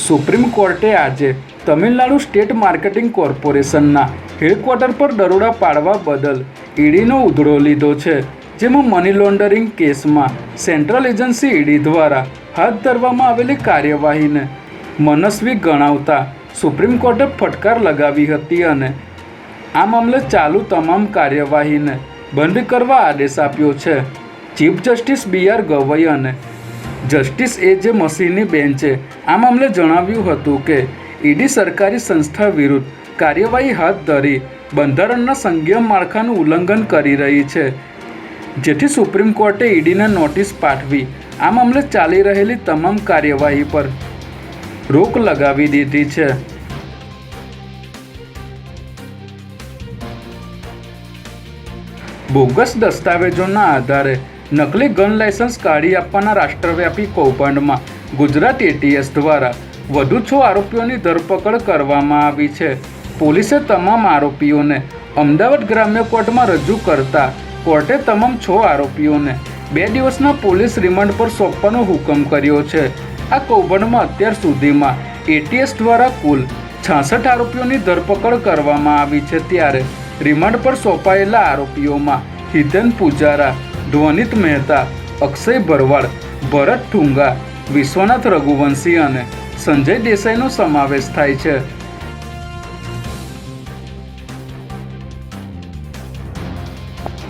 Supreme કોર્ટે આજે Tamil Nadu state marketing કોર્પોરેશનના હેડક્વાર્ટર પર દરોડા પાડવા બદલ ઈડીનો ઉધડો લીધો છે, જેમાં મની લોન્ડરિંગ કેસમાં સેન્ટ્રલ એજન્સી ઈડી દ્વારા હાથ ધરવામાં આવેલી કાર્યવાહીને મનસ્વી ગણાવતા સુપ્રીમ કોર્ટે ફટકાર લગાવી હતી અને આ મામલે ચાલુ તમામ કાર્યવાહીને બંધ કરવા આદેશ આપ્યો છે. Chief justice બી.આર. ગવઈ અને જસ્ટિસ એ.જે. મસીની બેન્ચે આ મામલે જણાવ્યું હતું કે ઈડી સરકારી સંસ્થા વિરુદ્ધ કાર્યવાહી હાથ ધરી બંધારણના સંઘીય માળખાનું ઉલ્લંઘન કરી રહી છે, જેથી સુપ્રીમ કોર્ટે ઈડીને નોટિસ પાઠવી આ મામલે ચાલી રહેલી તમામ કાર્યવાહી પર રોક લગાવી દીધી છે. બોગસ દસ્તાવેજોના આધારે નકલી ગન લાયસન્સ કાઢી આપવાના રાષ્ટ્રવ્યાપી કૌભાંડમાં ગુજરાત એટીએસ દ્વારા વધુ 6 આરોપીઓની ધરપકડ કરવામાં આવી છે. પોલીસે તમામ આરોપીઓને અમદાવાદ ગ્રામ્ય કોર્ટમાં રજૂ કરતા કોર્ટે તમામ 6 આરોપીઓને 2 દિવસના પોલીસ રિમાન્ડ પર સોંપવાનો હુકમ કર્યો છે. આ કૌભાંડમાં અત્યાર સુધીમાં એટીએસ દ્વારા કુલ 66 આરોપીઓની ધરપકડ કરવામાં આવી છે, ત્યારે રિમાન્ડ પર સોંપાયેલા આરોપીઓમાં હિતેન પૂજારા, ધ્વનિત મહેતા, અક્ષય ભરવાડ, ભરત ઠુંગા, વિશ્વનાથ રઘુવંશી અને સંજય દેસાઈનો સમાવેશ થાય છે.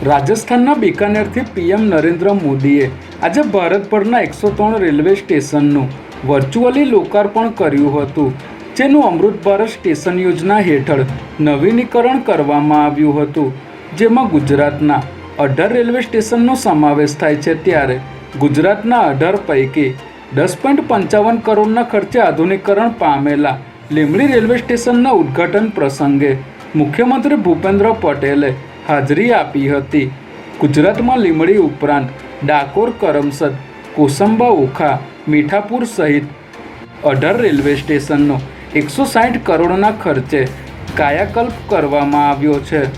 રાજસ્થાનના બિકાનેરથી પીએમ નરેન્દ્ર મોદીએ આજે ભારતભરના 103 રેલવે સ્ટેશનનું વર્ચ્યુઅલી લોકાર્પણ કર્યું હતું, જેનું અમૃત ભારત સ્ટેશન યોજના હેઠળ નવીનીકરણ કરવામાં આવ્યું હતું, જેમાં ગુજરાતના 18 રેલવે સ્ટેશનનો સમાવેશ થાય છે. ત્યારે ગુજરાતના 18 પૈકી 10.55 કરોડના ખર્ચે આધુનિકરણ પામેલા લીંબડી રેલવે સ્ટેશનના ઉદ્ઘાટન પ્રસંગે મુખ્યમંત્રી ભૂપેન્દ્ર પટેલે હાજરી આપી હતી. ગુજરાતમાં લીંબડી ઉપરાંત ડાકોર, કરમસદ, કોસંબા, ઓખા, મીઠાપુર સહિત 18 રેલવે સ્ટેશનનો 160 કરોડના ખર્ચે કાયાકલ્પ કરવામાં આવ્યો છે.